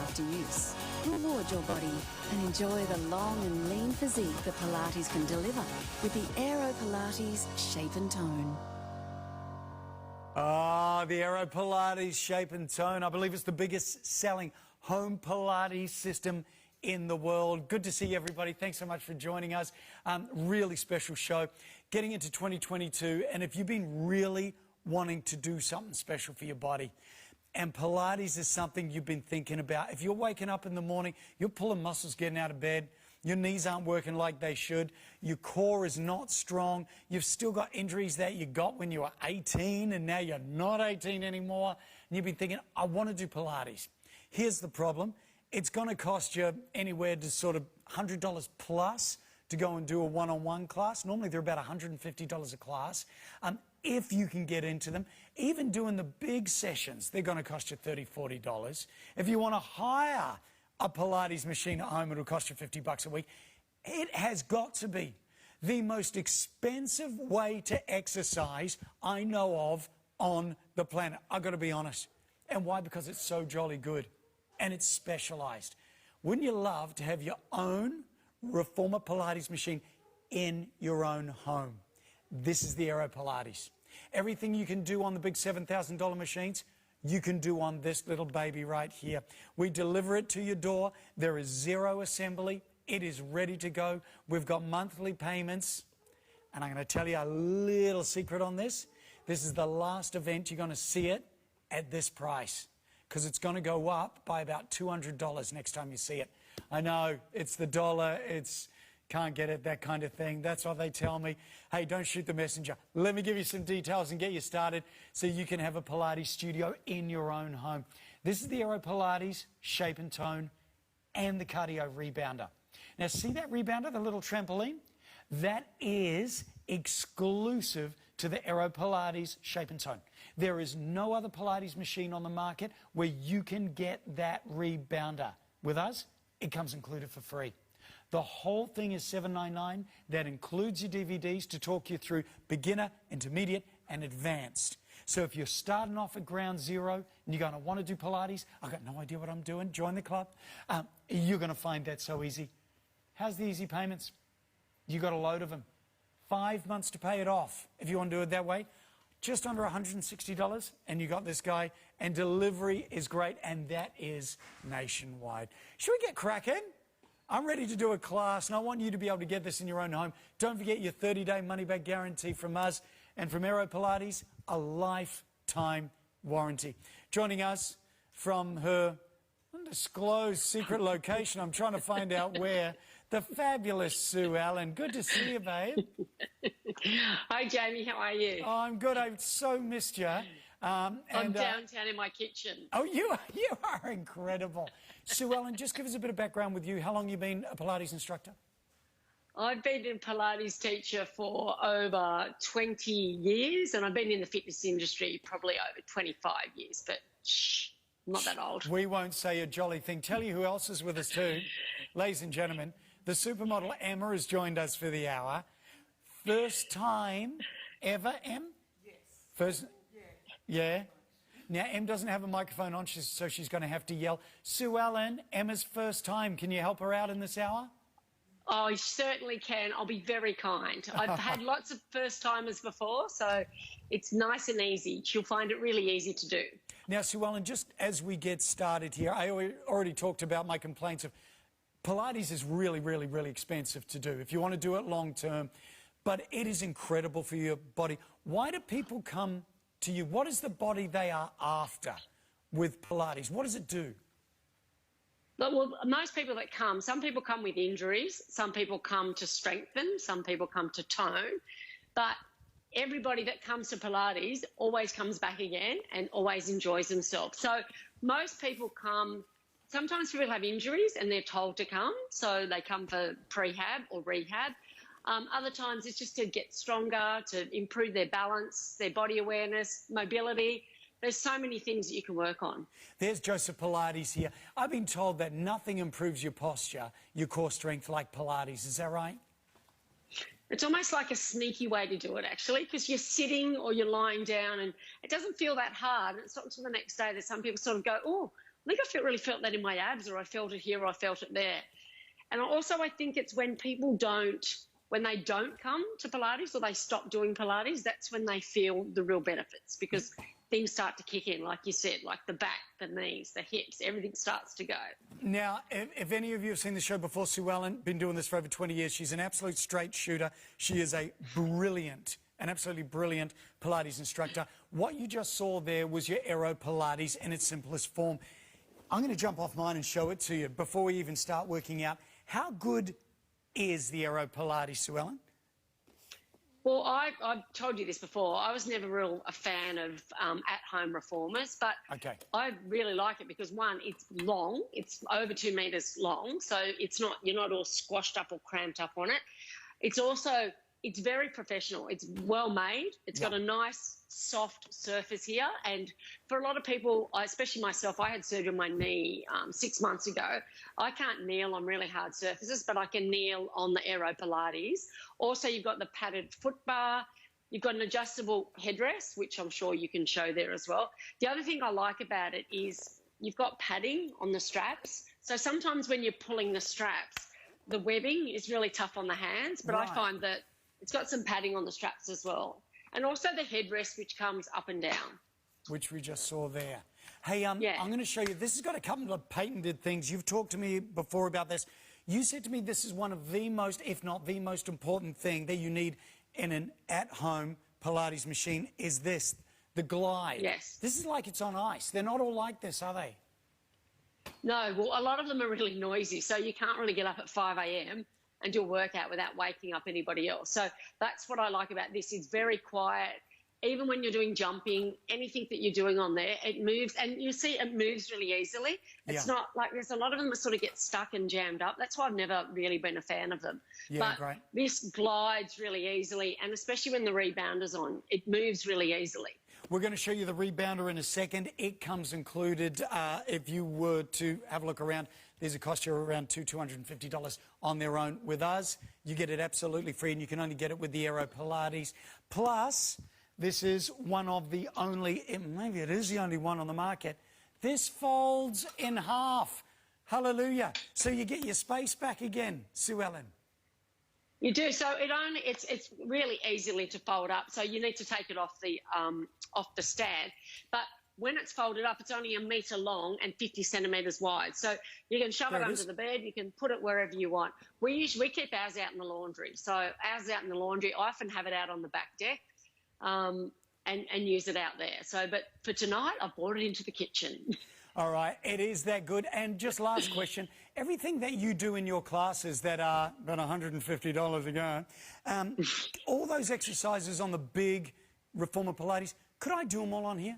after use. Reward your body and enjoy the long and lean physique that Pilates can deliver with the Aero Pilates Shape and Tone. Ah, the Aero Pilates Shape and Tone. I believe it's the biggest selling home Pilates system in the world. Good to see everybody. Thanks so much for joining us. Really special show. Getting into 2022, and if you've been really wanting to do something special for your body, and Pilates is something you've been thinking about. If you're waking up in the morning, you're pulling muscles getting out of bed, your knees aren't working like they should, your core is not strong, you've still got injuries that you got when you were 18 and now you're not 18 anymore, and you've been thinking, I want to do Pilates. Here's the problem. It's going to cost you anywhere to sort of $100 plus to go and do a one-on-one class. Normally they're about $150 a class. If you can get into them, even doing the big sessions, they're going to cost you $30, $40. If you want to hire a Pilates machine at home, it'll cost you $50 a week. It has got to be the most expensive way to exercise I know of on the planet. I've got to be honest. And why? Because it's so jolly good and it's specialized. Wouldn't you love to have your own reformer Pilates machine in your own home? This is the Aero Pilates. Everything you can do on the big $7,000 machines, you can do on this little baby right here. We deliver it to your door. There is zero assembly. It is ready to go. We've got monthly payments. And I'm going to tell you a little secret on this. This is the last event you're going to see it at this price, because it's going to go up by about $200 next time you see it. I know, it's the dollar, it's can't get it, that kind of thing. That's what they tell me. Hey, don't shoot the messenger. Let me give you some details and get you started so you can have a Pilates studio in your own home. This is the Aero Pilates Shape and Tone and the Cardio Rebounder. Now, see that rebounder, the little trampoline? That is exclusive to the Aero Pilates Shape and Tone. There is no other Pilates machine on the market where you can get that rebounder. With us, it comes included for free. The whole thing is $799. That includes your DVDs to talk you through beginner, intermediate, and advanced. So if you're starting off at ground zero and you're going to want to do Pilates, I've got no idea what I'm doing, join the club, you're going to find that so easy. How's the easy payments? You got a load of them. 5 months to pay it off if you want to do it that way. Just under $160, and you got this guy, and delivery is great, and that is nationwide. Should we get cracking? I'm ready to do a class, and I want you to be able to get this in your own home. Don't forget your 30-day money-back guarantee from us, and from Aero Pilates, a lifetime warranty. Joining us from her undisclosed secret location, I'm trying to find out where, the fabulous Sue Allen. Good to see you, babe. Hi, Jamie. How are you? Oh, I'm good. I've so missed you. I'm downtown in my kitchen. Oh, you are incredible. Sue Allen, just give us a bit of background with you. How long have you been a Pilates instructor? I've been a Pilates teacher for over 20 years, and I've been in the fitness industry probably over 25 years, but shh, I'm not that old. We won't say a jolly thing. Tell you who else is with us too. Ladies and gentlemen, the supermodel Emma has joined us for the hour. First time ever, Em? Yes. First, yeah. Now, Em doesn't have a microphone on, so she's going to have to yell. Sue Allen, Emma's first time. Can you help her out in this hour? Oh, I certainly can. I'll be very kind. I've had lots of first-timers before, so it's nice and easy. She'll find it really easy to do. Now, Sue Allen, just as we get started here, I already talked about my complaints of Pilates is really, really, really expensive to do if you want to do it long-term, but it is incredible for your body. Why do people come to you? What is the body they are after with Pilates? What does it do? Well, most people that come, some people come with injuries, some people come to strengthen, some people come to tone, but everybody that comes to Pilates always comes back again and always enjoys themselves. So most people come, sometimes people have injuries and they're told to come, so they come for prehab or rehab. Other times it's just to get stronger, to improve their balance, their body awareness, mobility. There's so many things that you can work on. There's Joseph Pilates here. I've been told that nothing improves your posture, your core strength like Pilates. Is that right? It's almost like a sneaky way to do it, actually, because you're sitting or you're lying down and it doesn't feel that hard. It's not until the next day that some people sort of go, oh, think I really felt that in my abs, or I felt it here, or I felt it there. And also I think it's when they don't come to Pilates or they stop doing Pilates, that's when they feel the real benefits, because things start to kick in, like you said, like the back, the knees, the hips, everything starts to go. Now, if any of you have seen the show before, Sue Ellen, been doing this for over 20 years. She's an absolute straight shooter. She is an absolutely brilliant Pilates instructor. What you just saw there was your Aero Pilates in its simplest form. I'm going to jump off mine and show it to you before we even start working out. How good is the Aero Pilates, Sue Ellen? Well, I've told you this before. I was never a fan of at-home reformers, but okay. I really like it because, one, it's long. It's over 2 metres long, so you're not all squashed up or cramped up on it. It's very professional. It's well made. It's got a nice, soft surface here. And for a lot of people, especially myself, I had surgery on my knee 6 months ago. I can't kneel on really hard surfaces, but I can kneel on the Aero Pilates. Also, you've got the padded foot bar. You've got an adjustable headrest, which I'm sure you can show there as well. The other thing I like about it is you've got padding on the straps. So sometimes when you're pulling the straps, the webbing is really tough on the hands, but I find that it's got some padding on the straps as well. And also the headrest, which comes up and down. Which we just saw there. Hey, I'm going to show you. This has got a couple of patented things. You've talked to me before about this. You said to me this is one of the most, if not the most important thing that you need in an at-home Pilates machine is this, the glide. Yes. This is like it's on ice. They're not all like this, are they? No, well, a lot of them are really noisy, so you can't really get up at 5 a.m. and do a workout without waking up anybody else. So that's what I like about this. It's very quiet. Even when you're doing jumping, anything that you're doing on there, it moves. And you see it moves really easily. It's not like there's a lot of them that sort of get stuck and jammed up. That's why I've never really been a fan of them. Yeah, but great. This glides really easily, and especially when the rebounder's on, it moves really easily. We're going to show you the rebounder in a second. It comes included. If you were to have a look around, these will cost you around $250 on their own. With us, you get it absolutely free, and you can only get it with the Aero Pilates. Plus, this is one of the only, maybe it is the only one on the market. This folds in half. Hallelujah. So you get your space back again, Sue Ellen. You do. So it's really easily to fold up. So you need to take it off the stand. But when it's folded up, it's only 1 metre long and 50 centimetres wide. So you can shove it under the bed. You can put it wherever you want. We keep ours out in the laundry. So ours out in the laundry. I often have it out on the back deck and use it out there. So, but for tonight, I brought it into the kitchen. All right, it is that good. And just last question, everything that you do in your classes that are about $150 a go, all those exercises on the big Reformer Pilates, could I do them all on here?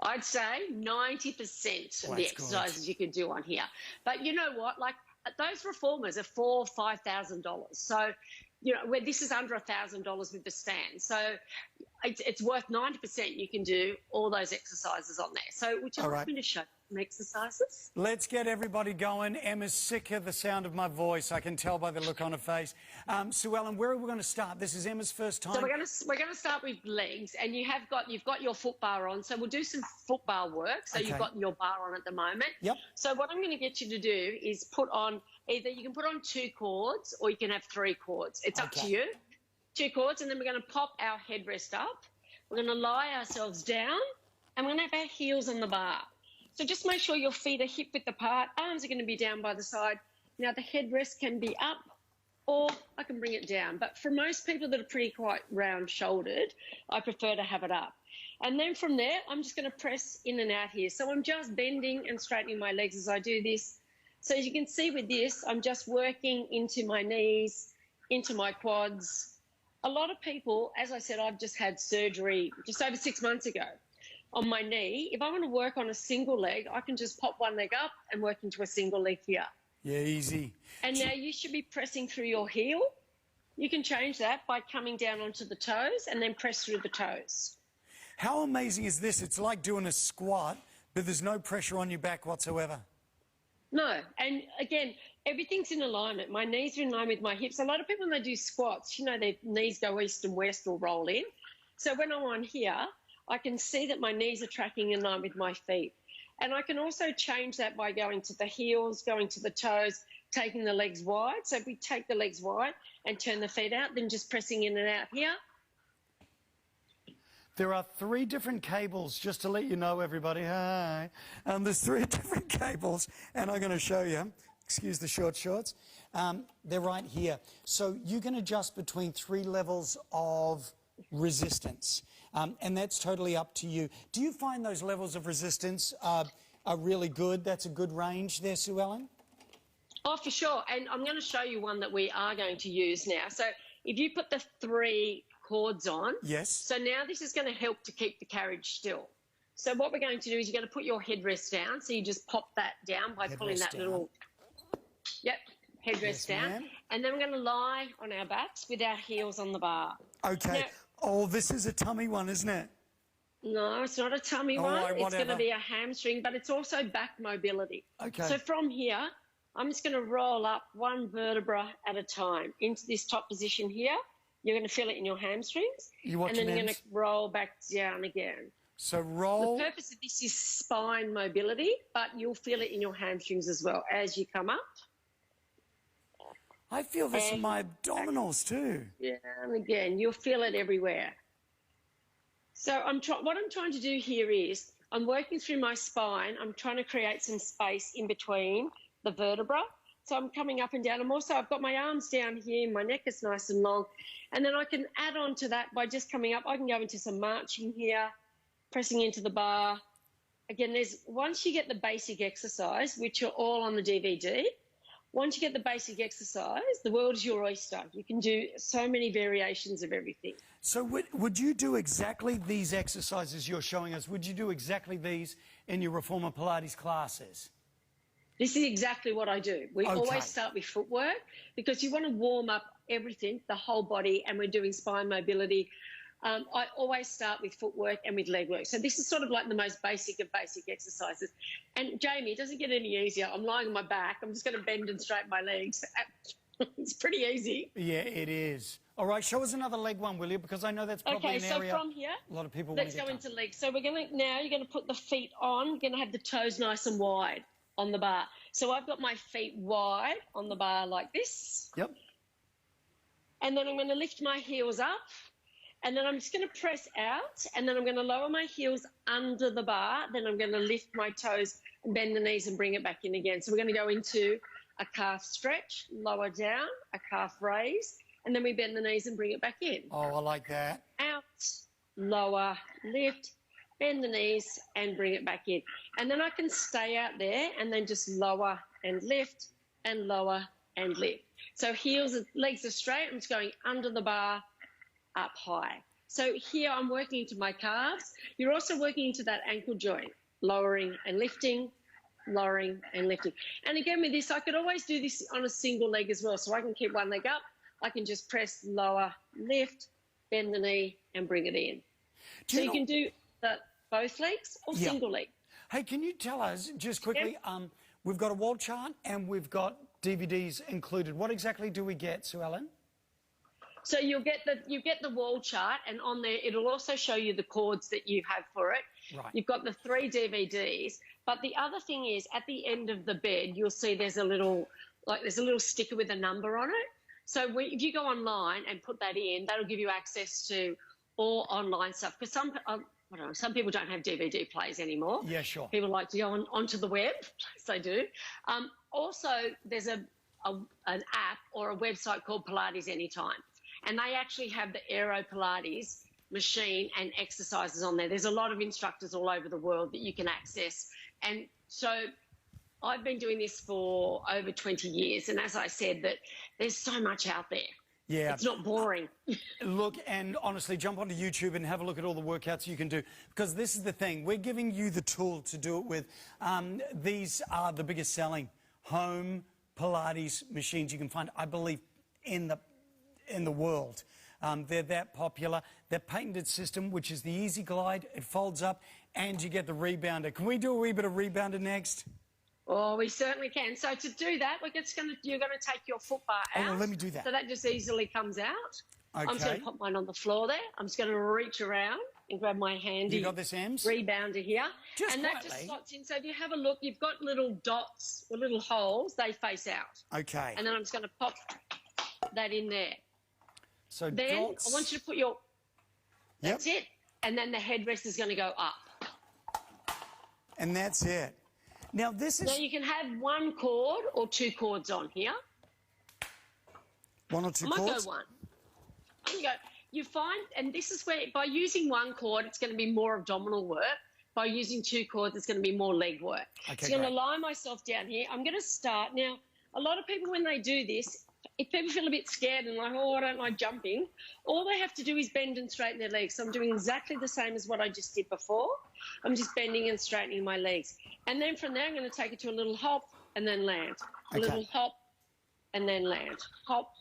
I'd say 90% of the exercises you could do on here. But you know what? Like those reformers are $4,000, $5,000. So, you know, where this is under $1,000 with the stand. So it's worth 90% you can do all those exercises on there. So would you like me to show some exercises? Let's get everybody going. Emma's sick of the sound of my voice. I can tell by the look on her face. Sue Ellen, where are we going to start? This is Emma's first time. So we're going to start with legs, and you've got your foot bar on. So we'll do some foot bar work. So you've got your bar on at the moment. Yep. So what I'm going to get you to do is put on either you can put on 2 cords or you can have 3 cords. It's up to you. 2 cords, and then we're going to pop our headrest up. We're going to lie ourselves down, and we're going to have our heels on the bar. So just make sure your feet are hip width apart. Arms are going to be down by the side. Now the headrest can be up, or I can bring it down. But for most people that are pretty quite round-shouldered, I prefer to have it up. And then from there, I'm just going to press in and out here. So I'm just bending and straightening my legs as I do this. So as you can see with this, I'm just working into my knees, into my quads. A lot of people, as I said, I've just had surgery just over 6 months ago on my knee. If I want to work on a single leg, I can just pop one leg up and work into a single leg here. Yeah, easy. And now you should be pressing through your heel. You can change that by coming down onto the toes and then press through the toes. How amazing is this? It's like doing a squat, but there's no pressure on your back whatsoever. No. And again, everything's in alignment. My knees are in line with my hips. A lot of people, when they do squats, you know, their knees go east and west or roll in. So when I'm on here, I can see that my knees are tracking in line with my feet. And I can also change that by going to the heels, going to the toes, taking the legs wide. So if we take the legs wide and turn the feet out, then just pressing in and out here. There are 3 different cables, just to let you know, everybody. Hi. There's 3 different cables, and I'm going to show you. Excuse the short shorts. They're right here. So you can adjust between 3 levels of resistance, and that's totally up to you. Do you find those levels of resistance are really good? That's a good range there, Sue Ellen? Oh, for sure. And I'm going to show you one that we are going to use now. So if you put the 3 cords on. Yes. So now this is going to help to keep the carriage still. So what we're going to do is you're going to put your headrest down. So you just pop that down by pulling that little, headrest down. And then we're going to lie on our backs with our heels on the bar. Okay. Now, this is a tummy one, isn't it? No, it's not a tummy one. It's going to be a hamstring, but it's also back mobility. Okay. So from here, I'm just going to roll up 1 vertebra at a time into this top position here. You're going to feel it in your hamstrings. And then you're going to roll back down again. So roll. The purpose of this is spine mobility, but you'll feel it in your hamstrings as well as you come up. I feel this in my abdominals too. Yeah, and again, you'll feel it everywhere. So what I'm trying to do here is I'm working through my spine. I'm trying to create some space in between the vertebra. So I'm coming up and down. I've got my arms down here. My neck is nice and long. And then I can add on to that by just coming up. I can go into some marching here, pressing into the bar. Again, once you get the basic exercise, which are all on the DVD, once you get the basic exercise, the world is your oyster. You can do so many variations of everything. So would you do exactly these exercises you're showing us? Would you do exactly these in your Reformer Pilates classes? This is exactly what I do. We always start with footwork because you want to warm up everything, the whole body, and we're doing spine mobility. I always start with footwork and with leg work. So this is sort of like the most basic of basic exercises. And Jamie, it doesn't get any easier. I'm lying on my back. I'm just going to bend and straighten my legs. It's pretty easy. Yeah, it is. All right, show us another leg one, will you? Because I know that's probably an area from here, a lot of people want to get let's go into legs. So you're going to put the feet on. You're going to have the toes nice and wide on the bar. So I've got my feet wide on the bar like this. Yep. And then I'm going to lift my heels up. And then I'm just going to press out. And then I'm going to lower my heels under the bar. Then I'm going to lift my toes and bend the knees and bring it back in again. So we're going to go into a calf stretch, lower down, a calf raise. And then we bend the knees and bring it back in. Oh, I like that. Out, lower, lift, bend the knees and bring it back in. And then I can stay out there and then just lower and lift and lower and lift. So legs are straight. I'm just going under the bar, up high. So here I'm working into my calves. You're also working into that ankle joint, lowering and lifting, lowering and lifting. And again with this, I could always do this on a single leg as well. So I can keep one leg up. I can just press lower, lift, bend the knee and bring it in. You can do both legs or single leg. Hey, can you tell us just quickly, we've got a wall chart and we've got DVDs included. What exactly do we get, Sue Ellen? So you get the wall chart, and on there it'll also show you the cords that you have for it. Right. You've got the 3 DVDs, but the other thing is at the end of the bed you'll see there's a little sticker with a number on it. So if you go online and put that in, that'll give you access to all online stuff. Because some people don't have DVD players anymore. Yeah, sure. People like to go onto the web. Yes, they do. Also, there's an app or a website called Pilates Anytime. And they actually have the Aero Pilates machine and exercises on there. There's a lot of instructors all over the world that you can access. And so I've been doing this for over 20 years. And as I said, that there's so much out there. Yeah. It's not boring. Look, and honestly, jump onto YouTube and have a look at all the workouts you can do. Because this is the thing. We're giving you the tool to do it with. These are the biggest selling home Pilates machines you can find, I believe, in the world. They're that popular. Their patented system, which is the Easy Glide, it folds up and you get the rebounder. Can we do a wee bit of rebounder next? Oh, we certainly can. So to do that, you're going to take your foot bar out. Oh, well, let me do that. So that just easily comes out. Okay. I'm just going to put mine on the floor there. I'm just going to reach around and grab my handy You got this, Ems? rebounder here. Just and that quietly. just slots in. So if you have a look, you've got little dots or little holes. They face out. Okay. And then I'm just going to pop that in there. So Then dots. I want you to put your... That's it. And then the headrest is going to go up. And that's it. Now this is... Now you can have one cord or two cords on here. One or two I might cords? go one. There you go. You find, and this is where, by using one cord, it's going to be more abdominal work. By using two cords, it's going to be more leg work. Okay, so I'm going to lie myself down here. I'm going to start. Now, a lot of people, when they do this, if people feel a bit scared and like, oh, I don't like jumping, all they have to do is bend and straighten their legs. So I'm doing exactly the same as what I just did before. I'm just bending and straightening my legs. And then from there, I'm going to take it to a little hop and then land. A little hop and then land. Hop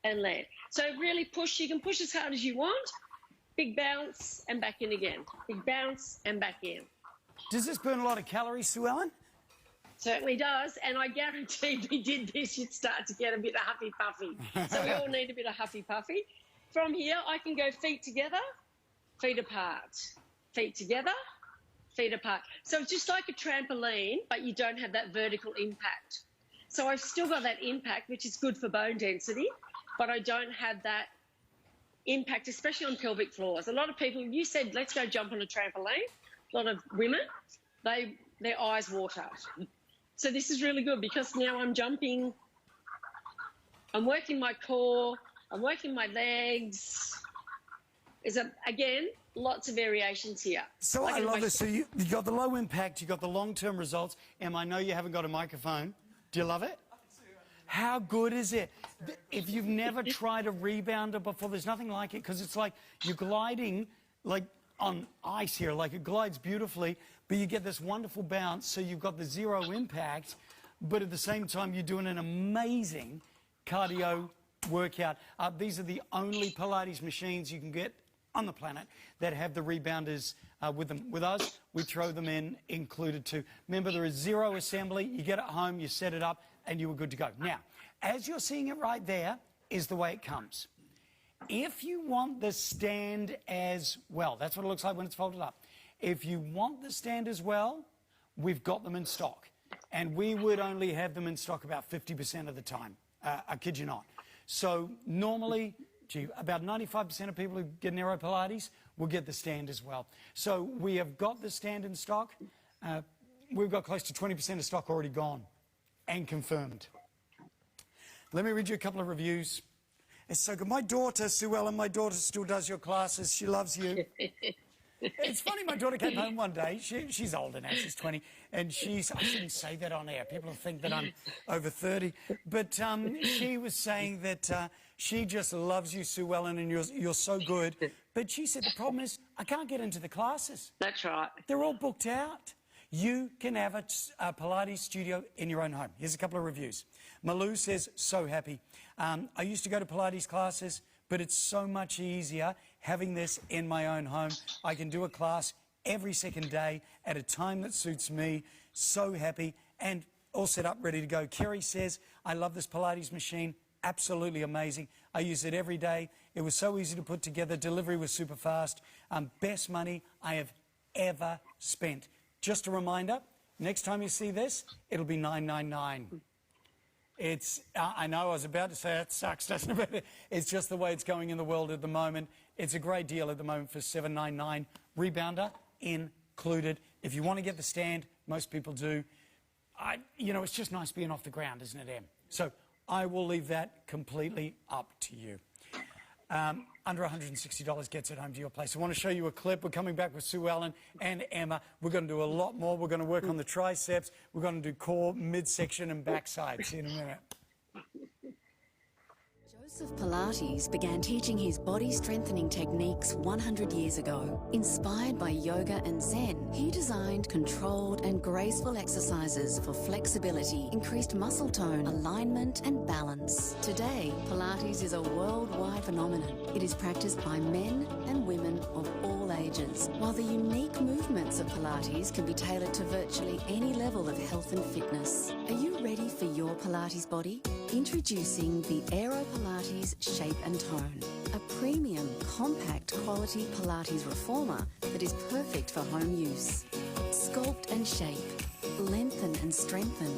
and land. So really push. You can push as hard as you want. Big bounce and back in again. Big bounce and back in. Does this burn a lot of calories, Sue Ellen? Certainly does. And I guarantee if we did this, you'd start to get a bit of huffy-puffy. So we all need a bit of huffy-puffy. From here, I can go feet together, feet apart. Feet together, feet apart. So it's just like a trampoline, but you don't have that vertical impact. So I've still got that impact, which is good for bone density, but I don't have that impact, especially on pelvic floors. A lot of people, you said, let's go jump on a trampoline. A lot of women, their eyes water. So this is really good because now I'm jumping, I'm working my core, I'm working my legs. Again, lots of variations here. So I love this. So you got the low impact, you got the long-term results. Em, I know you haven't got a microphone. Do you love it? How good is it? If you've never tried a rebounder before, there's nothing like it because it's like you're gliding like on ice here, like it glides beautifully, but you get this wonderful bounce, so you've got the zero impact, but at the same time you're doing an amazing cardio workout. These are the only Pilates machines you can get on the planet that have the rebounders with them. With us, we throw them in included too. Remember, there is zero assembly. You get it home, you set it up, and you were good to go. Now, as you're seeing it right there, is the way it comes. If you want the stand as well, that's what it looks like when it's folded up. If you want the stand as well, we've got them in stock. And we would only have them in stock about 50% of the time. I kid you not. So normally, about 95% of people who get an Aero Pilates will get the stand as well. So we have got the stand in stock. We've got close to 20% of stock already gone and confirmed. Let me read you a couple of reviews. It's so good. My daughter, Sue Ellen, my daughter still does your classes. She loves you. It's funny, my daughter came home one day. She's older now, she's 20, and I shouldn't say that on air. People think that I'm over 30. But she was saying that she just loves you, Sue Ellen, and you're so good. But she said the problem is I can't get into the classes. That's right. They're all booked out. You can have a Pilates studio in your own home. Here's a couple of reviews. Malou says, so happy. I used to go to Pilates classes, but it's so much easier having this in my own home. I can do a class every second day at a time that suits me. So happy and all set up, ready to go. Kerry says, I love this Pilates machine. Absolutely amazing. I use it every day. It was so easy to put together. Delivery was super fast. Best money I have ever spent. Just a reminder, next time you see this, it'll be $9.99. It's, I know I was about to say that sucks, doesn't it? But it's just the way it's going in the world at the moment. It's a great deal at the moment for $7.99. Rebounder included. If you want to get the stand, most people do. It's just nice being off the ground, isn't it, Em? So I will leave that completely up to you. Under $160 gets it home to your place. I want to show you a clip. We're coming back with Sue Ellen and Emma. We're going to do a lot more. We're going to work on the triceps. We're going to do core, midsection and backside. See you in a minute. Joseph Pilates began teaching his body-strengthening techniques 100 years ago. Inspired by yoga and Zen, he designed controlled and graceful exercises for flexibility, increased muscle tone, alignment and balance. Today, Pilates is a worldwide phenomenon. It is practiced by men and women of all ages, while the unique movements of Pilates can be tailored to virtually any level of health and fitness. Are you ready for your Pilates body? Introducing the Aero Pilates Shape and Tone, a premium, compact quality Pilates reformer that is perfect for home use. Sculpt and shape, lengthen and strengthen,